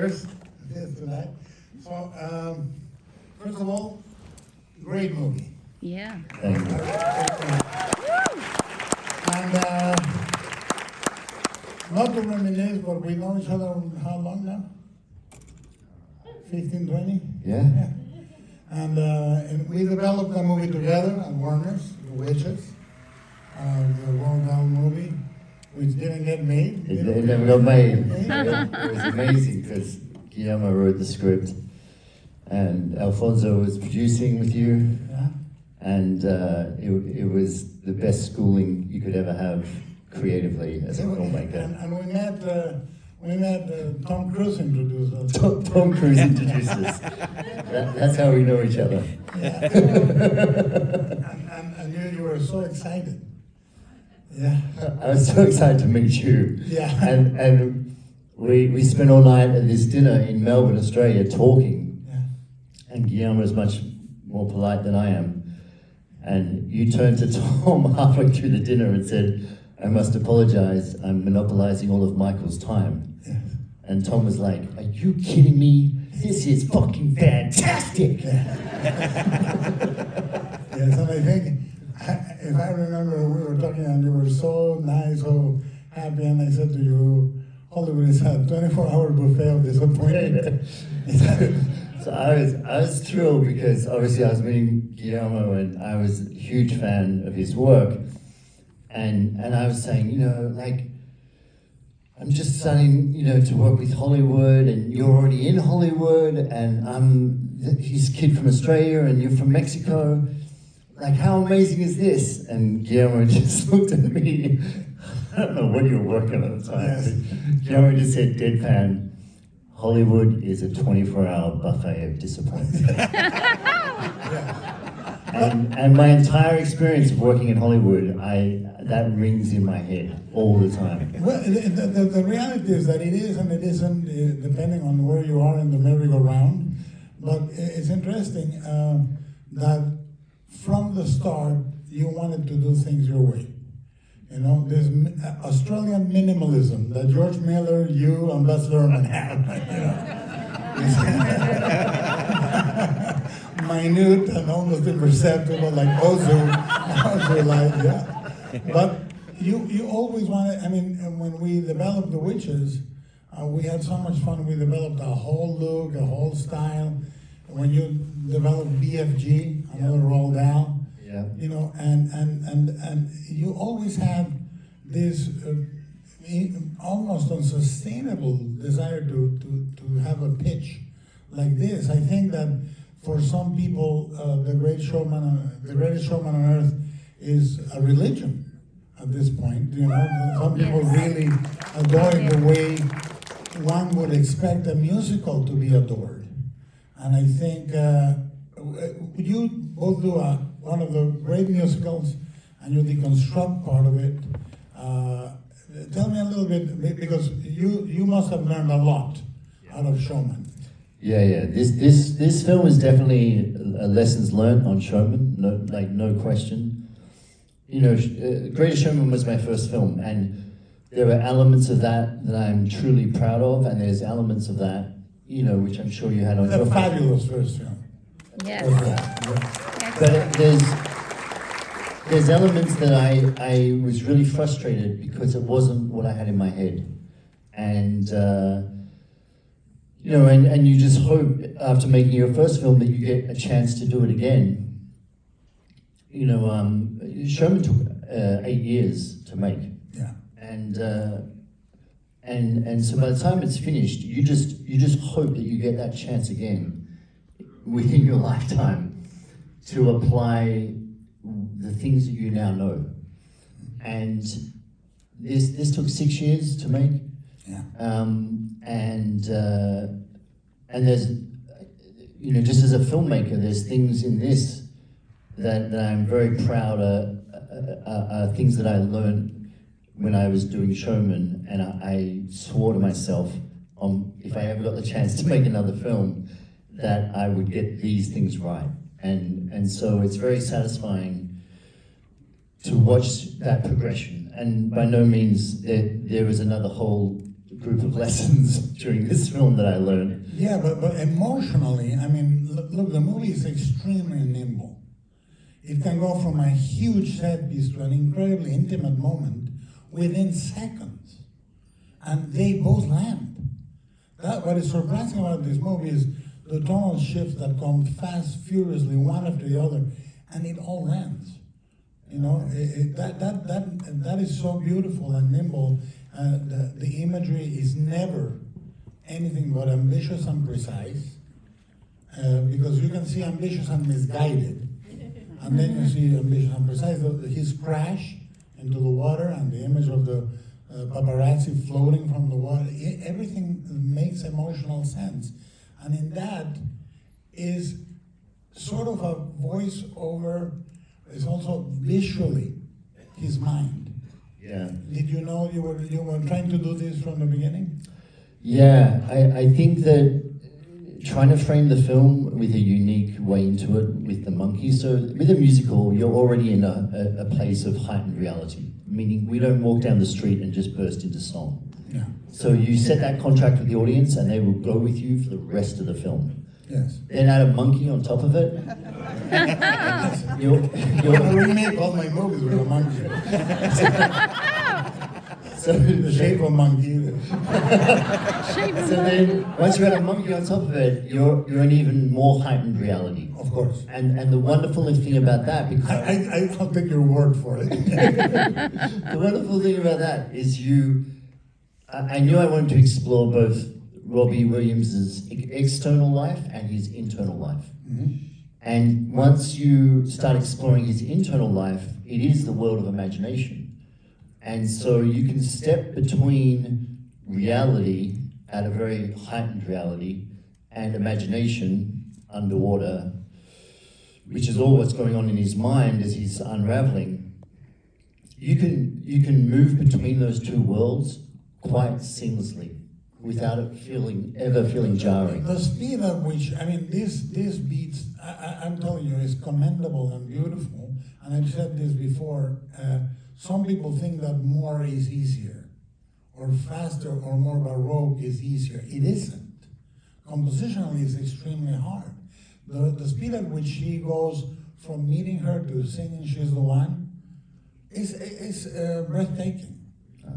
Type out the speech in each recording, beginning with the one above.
yours tonight. So, first of all, great movie. Yeah. And not to reminisce, but we know each other how long now? 15, 20? Yeah. And we developed a movie together at Warner's, The Witches, the Roald Dahl movie, which didn't get made. It never got made. It was amazing because Guillermo wrote the script and Alfonso was producing with you. Yeah. And it was the best schooling you could ever have creatively as a filmmaker. And we met Tom Cruise introduced us. Tom Cruise introduced us. That's how we know each other. Yeah. and you were so excited. Yeah. I was so excited to meet you. Yeah. And we spent all night at this dinner in Melbourne, Australia, talking. Yeah. And Guillermo is much more polite than I am. And you turned to Tom halfway through the dinner and said, "I must apologize, I'm monopolizing all of Michael's time." Yes. And Tom was like, "Are you kidding me? This is fucking fantastic." Yes, and I think, if I remember, we were talking and you were so nice, so happy, and I said to you, Hollywood is a 24-hour buffet of disappointment. So I was thrilled because obviously I was meeting Guillermo and I was a huge fan of his work. And I was saying, you know, like, I'm just starting, you know, to work with Hollywood, and you're already in Hollywood, and I'm his kid from Australia, and you're from Mexico. Like, how amazing is this? And Guillermo just looked at me. I don't know what you were working on at the time. Yes. Guillermo just said, deadpan, "Hollywood is a 24-hour buffet of disappointment." And my entire experience of working in Hollywood, that rings in my head all the time. Well, the reality is that it is and it isn't, depending on where you are in the merry-go-round. But it's interesting that from the start, you wanted to do things your way. You know, there's Australian minimalism that George Miller, you, and Baz Luhrmann have. Minute and almost imperceptible, like Ozu light, yeah. But you always wanted, I mean, when we developed The Witches, we had so much fun. We developed a whole look, a whole style. When you developed BFG, another Roald Dahl, Yeah. you know, and you always had this almost unsustainable desire to have a pitch like this. I think that for some people, the greatest showman on earth is a religion at this point. You know, some people really adore it the way one would expect a musical to be adored. And I think you both do one of the great musicals, and you deconstruct part of it. Tell me a little bit, because you must have learned a lot out of Showman. Yeah. This film is definitely lessons learned on Showman, no question. You know, Greatest Showman was my first film, and there were elements of that I'm truly proud of, and there's elements of that, you know, which I'm sure you had on It's a your fabulous first film. Yes. But there's elements that I was really frustrated because it wasn't what I had in my head. And you know, and you just hope after making your first film that you get a chance to do it again. You know, Showman took 8 years to make. Yeah. And so by the time it's finished, you just hope that you get that chance again within your lifetime to apply the things that you now know. And this took 6 years to make. Yeah. And there's, you know, just as a filmmaker, there's things in this that I'm very proud are things that I learned when I was doing Showman, and I swore to myself, if I ever got the chance to make another film, that I would get these things right. And so it's very satisfying to watch that progression. And by no means there was another whole group of lessons during this film that I learned. Yeah, but emotionally, I mean, look, the movie is extremely nimble. It can go from a huge set piece to an incredibly intimate moment within seconds. And they both land. What is surprising about this movie is the tonal shifts that come fast, furiously, one after the other, and it all lands. You know, that is so beautiful and nimble. The imagery is never anything but ambitious and precise, because you can see ambitious and misguided, and then you see ambitious and precise. His crash into the water and the image of the paparazzi floating from the water, everything makes emotional sense. And in that is sort of a voice-over, is also visually his mind. Yeah. Did you know you were trying to do this from the beginning? Yeah, I think that trying to frame the film with a unique way into it with the monkey. So with a musical, you're already in a place of heightened reality, meaning we don't walk down the street and just burst into song. Yeah. So you set that contract with the audience and they will go with you for the rest of the film. Yes. Then add a monkey on top of it. you're I remake all my movies with a monkey. So The Shape of Monkey. So then, once you add a monkey on top of it, you're in even more heightened reality. Of course. And the wonderful thing about that, because I'll take your word for it. the wonderful thing about that is I knew I wanted to explore both Robbie Williams' external life and his internal life. Mm-hmm. And once you start exploring his internal life, it is the world of imagination. And so you can step between reality at a very heightened reality and imagination underwater, which is all what's going on in his mind as he's unraveling. You can move between those two worlds quite seamlessly without it ever feeling jarring. The speed at which, I mean, these beats, I'm telling you, is commendable and beautiful. And I've said this before, some people think that more is easier, or faster or more baroque is easier. It isn't. Compositionally, it's extremely hard. The speed at which he goes from meeting her to singing She's the One is breathtaking.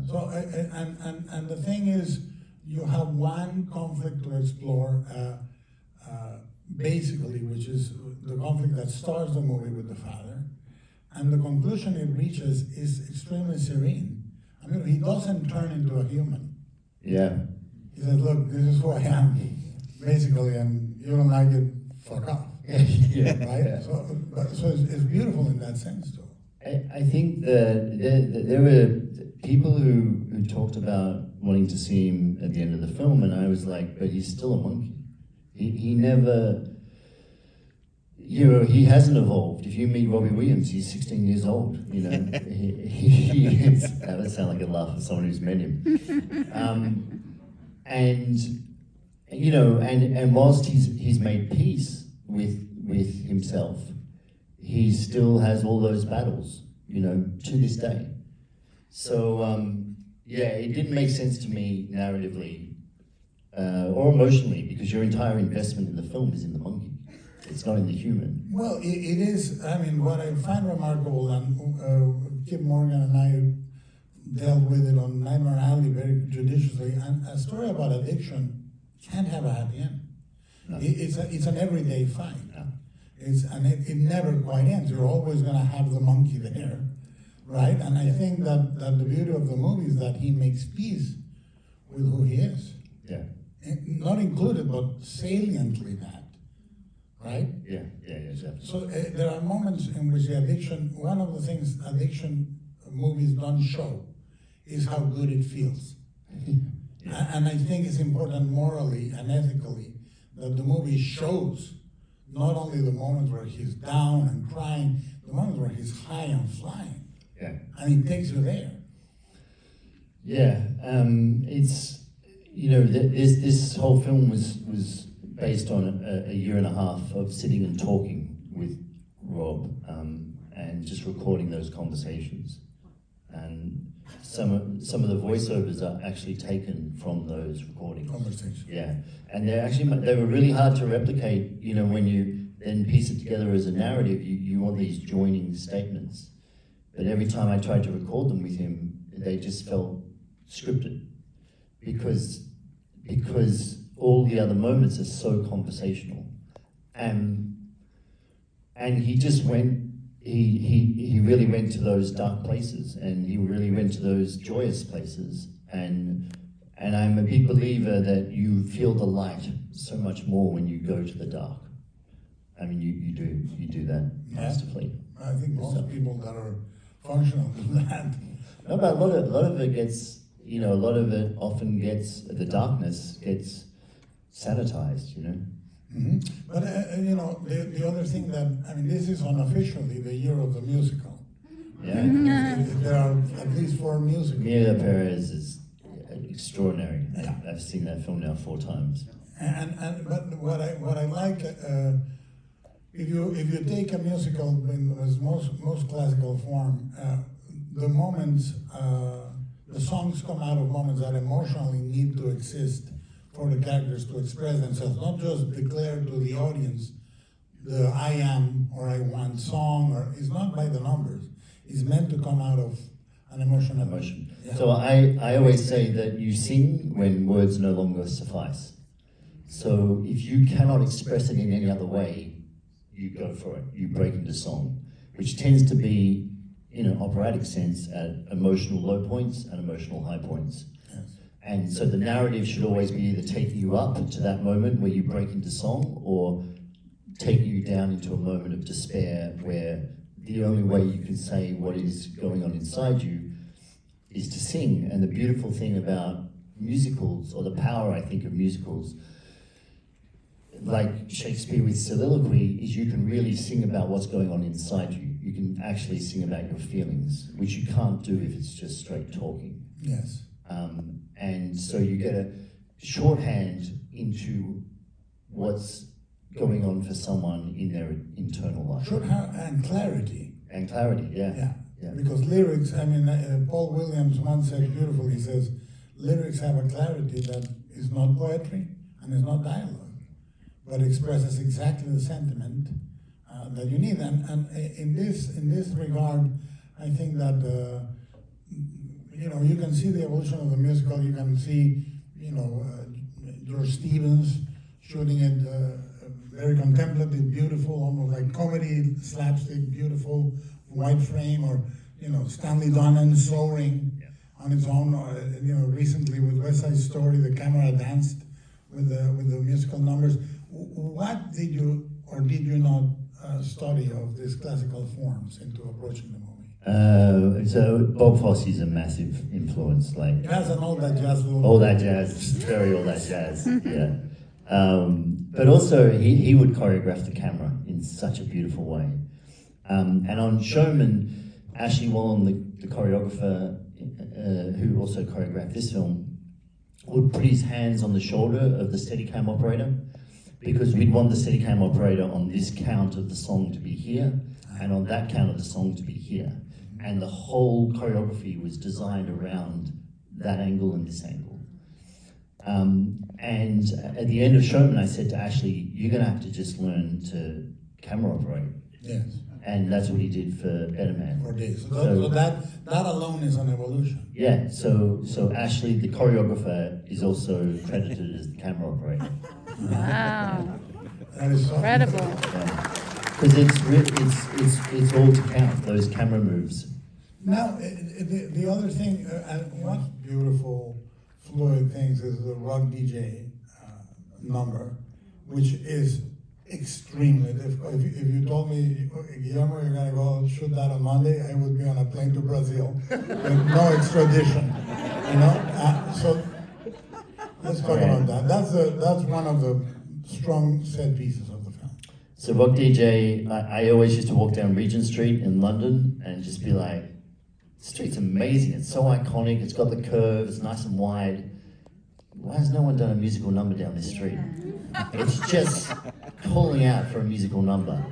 So, and the thing is, you have one conflict to explore, basically, which is the conflict that starts the movie with the father. And the conclusion it reaches is extremely serene. I mean, he doesn't turn into a human. Yeah. He says, look, this is who I am, basically, and you don't like it, fuck off. Yeah. Right? Yeah. So it's beautiful in that sense, too. I think that there were people who talked about wanting to see him at the end of the film, and I was like, but he's still a monkey. He never... he hasn't evolved. If you meet Robbie Williams, he's 16 years old. You know, that would sound like a laugh for someone who's met him. And whilst he's made peace with himself, he still has all those battles. You know, to this day. So it didn't make sense to me narratively or emotionally, because your entire investment in the film is in the monkey. It's not in the human. Well, it is, I mean, what I find remarkable, and Kip Morgan and I dealt with it on Nightmare Alley very judiciously, and a story about addiction can't have a happy end. No. It's an everyday fight. No. It never quite ends. You're always going to have the monkey there, right? And I think that the beauty of the movie is that he makes peace with who he is. Yeah. Not included, but saliently that. Right? Yeah, exactly. So there are moments in which the addiction, one of the things addiction movies don't show is how good it feels. Yeah. And I think it's important morally and ethically that the movie shows not only the moments where he's down and crying, the moments where he's high and flying. Yeah. And it takes you there. Yeah, it's, this whole film was based on a year and a half of sitting and talking with Rob and just recording those conversations. and some of the voiceovers are actually taken from those recordings. Conversation. Yeah, and they were really hard to replicate. You know, when you then piece it together as a narrative, you want these joining statements. But every time I tried to record them with him, they just felt scripted, because all the other moments are so conversational, and he just went. He really went to those dark places, and he really went to those joyous places, and I'm a big believer that you feel the light so much more when you go to the dark. I mean, you do that masterfully. I think most people that are functional do that. No, but a lot of it gets, you know, a lot of it often gets, the darkness gets sanitized, you know. Mm-hmm. But you know, the other thing that, I mean, this is unofficially the year of the musical. Yeah. There are at least 4 musicals. Mia Perez is extraordinary. Yeah. I've seen that film now 4 times. But what I like, if you take a musical in its most classical form, the moments, the songs come out of moments that emotionally need to exist for the characters to express themselves, not just declare to the audience the I am or I want song, or it's not by the numbers. It's meant to come out of an emotion. Yeah. So I always say that you sing when words no longer suffice. So if you cannot express it in any other way, you go for it. You break into song, which tends to be, in an operatic sense, at emotional low points and emotional high points. Yes. And so the narrative should always be either taking you up to that moment where you break into song, or taking you down into a moment of despair where the only way you can say what is going on inside you is to sing. And the beautiful thing about musicals, or the power, I think, of musicals, like Shakespeare with soliloquy, is you can really sing about what's going on inside you. You can actually sing about your feelings, which you can't do if it's just straight talking. Yes. And so you get a shorthand into what's going on for someone in their internal life. Shorthand and clarity. And clarity, yeah. Yeah. Because lyrics, I mean, Paul Williams once said beautifully, he says, lyrics have a clarity that is not poetry and is not dialogue, but expresses exactly the sentiment that you need. And in this regard, I think that you know, you can see the evolution of the musical. You can see, you know, George Stevens shooting it very contemplative, beautiful, almost like comedy, slapstick, beautiful, white frame, or, you know, Stanley Donen soaring on its own. You know, recently with West Side Story, the camera danced with the musical numbers. What did you or did you not study of these classical forms into approaching the movie? So Bob Fosse's a massive influence, like Jazz and all that jazz. All that jazz, very all that jazz, yeah. But also he would choreograph the camera in such a beautiful way. And on Showman, Ashley Wallen, the choreographer, who also choreographed this film, would put his hands on the shoulder of the Steadicam operator, because we'd want the Steadicam operator on this count of the song to be here, and on that count of the song to be here. And the whole choreography was designed around that angle and this angle. And at the end of Showman, I said to Ashley, you're gonna have to just learn to camera operate. Yes. And that's what he did for Better Man. For days. So that alone is an evolution. Yeah, so Ashley, the choreographer, is also credited as the camera operator. Wow. That is so Incredible. Because it's all to count, those camera moves. Now, the other thing, one beautiful fluid things is the rock DJ number, which is extremely difficult. If you told me, Guillermo, you're gonna go shoot that on Monday, I would be on a plane to Brazil with no extradition. You know, so let's talk about that. That's one of the strong set pieces of the film. So rock DJ, I always used to walk down Regent Street in London and just be like, the street's amazing, it's so iconic, it's got the curve, it's nice and wide. Why has no one done a musical number down this street? It's just calling out for a musical number.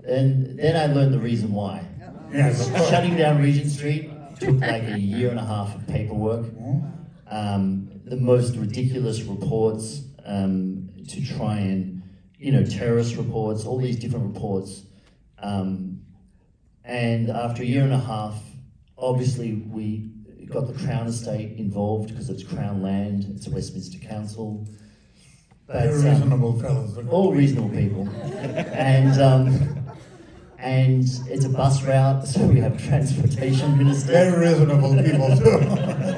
And then I learned the reason why. Yes. Shutting down Regent Street took like a year and a half of paperwork. The most ridiculous reports to try and, terrorist reports, all these different reports. And after a year and a half, obviously we got the Crown Estate involved because it's Crown land, it's a Westminster Council. They're reasonable fellows. All reasonable people. And it's a bus route, so we have a transportation minister. Very reasonable people too.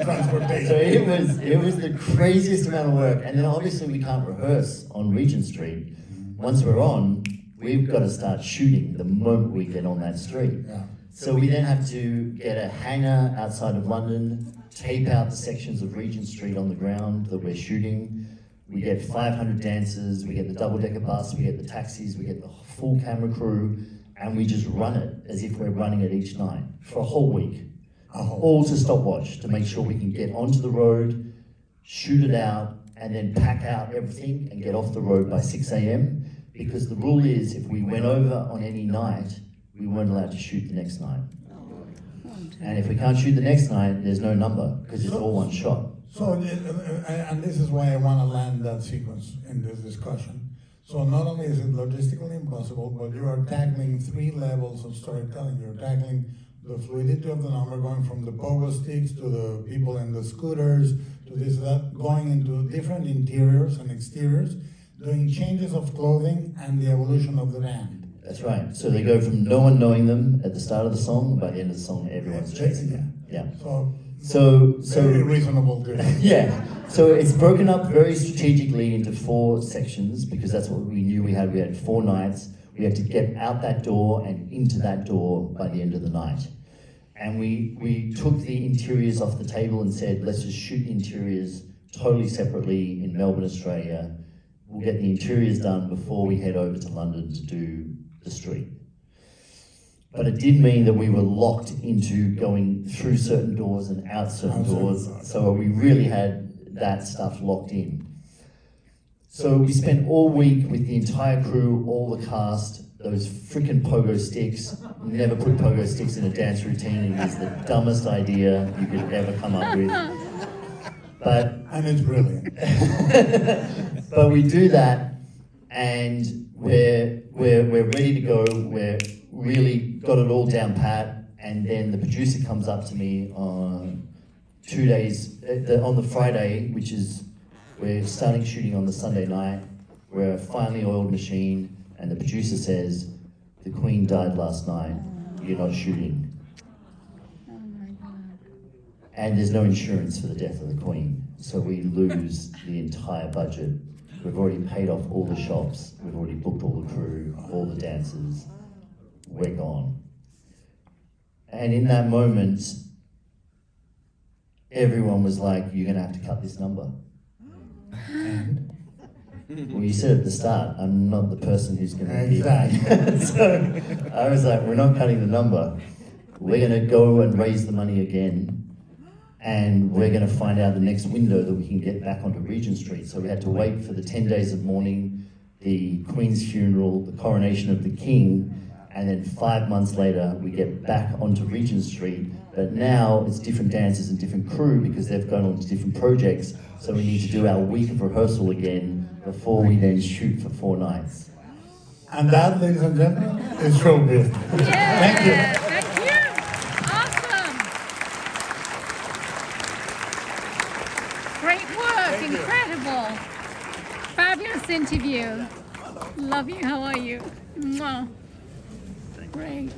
Transportation. So it was the craziest amount of work. And then obviously we can't rehearse on Regent Street. Once we're on, we've got to start shooting the moment we get on that street. Yeah. So we then have to get a hangar outside of London, tape out the sections of Regent Street on the ground that we're shooting. We get 500 dancers, we get the double-decker bus, we get the taxis, we get the full camera crew, and we just run it as if we're running it each night for a whole week. All to stopwatch, to make sure we can get onto the road, shoot it out, and then pack out everything and get off the road by 6 a.m. Because the rule is, if we went over on any night, we weren't allowed to shoot the next night. And if we can't shoot the next night, there's no number, because it's all one shot. So, and this is why I want to land that sequence in this discussion. So not only is it logistically impossible, but you are tackling 3 levels of storytelling. You're tackling the fluidity of the number, going from the pogo sticks to the people in the scooters, to this, that, going into different interiors and exteriors, doing changes of clothing and the evolution of the band. That's right. So they go from no one knowing them at the start of the song, by the end of the song, everyone's chasing them. Yeah. So very reasonable too. Yeah. So it's broken up very strategically into 4 sections, because that's what we knew we had. We had 4 nights. We had to get out that door and into that door by the end of the night. And we took the interiors off the table and said, let's just shoot the interiors totally separately in Melbourne, Australia. We'll get the interiors done before we head over to London to do the street. But it did mean that we were locked into going through certain doors and out certain doors. So we really had that stuff locked in. So we spent all week with the entire crew, all the cast, those freaking pogo sticks. Never put pogo sticks in a dance routine. It was the dumbest idea you could ever come up with. And it's brilliant. But we do that, and we're ready to go. We're really got it all down pat, and then the producer comes up to me on 2 days, on the Friday, which is, we're starting shooting on the Sunday night. We're a finely oiled machine, and the producer says, the Queen died last night, you're not shooting. Oh my God. And there's no insurance for the death of the Queen, so we lose the entire budget. We've already paid off all the shops, we've already booked all the crew, all the dancers, we're gone. And in that moment, everyone was like, you're gonna have to cut this number. Well, you said at the start, I'm not the person who's gonna be back. So I was like, we're not cutting the number. We're gonna go and raise the money again, and we're gonna find out the next window that we can get back onto Regent Street. So we had to wait for the 10 days of mourning, the Queen's funeral, the coronation of the King, and then 5 months later, we get back onto Regent Street. But now it's different dancers and different crew because they've gone on to different projects. So we need to do our week of rehearsal again before we then shoot for 4 nights. And that, ladies and gentlemen, is showbiz. Yeah, Thank you. thank you. Awesome. Great work, incredible. Fabulous interview. Love you, how are you? Mwah. Great.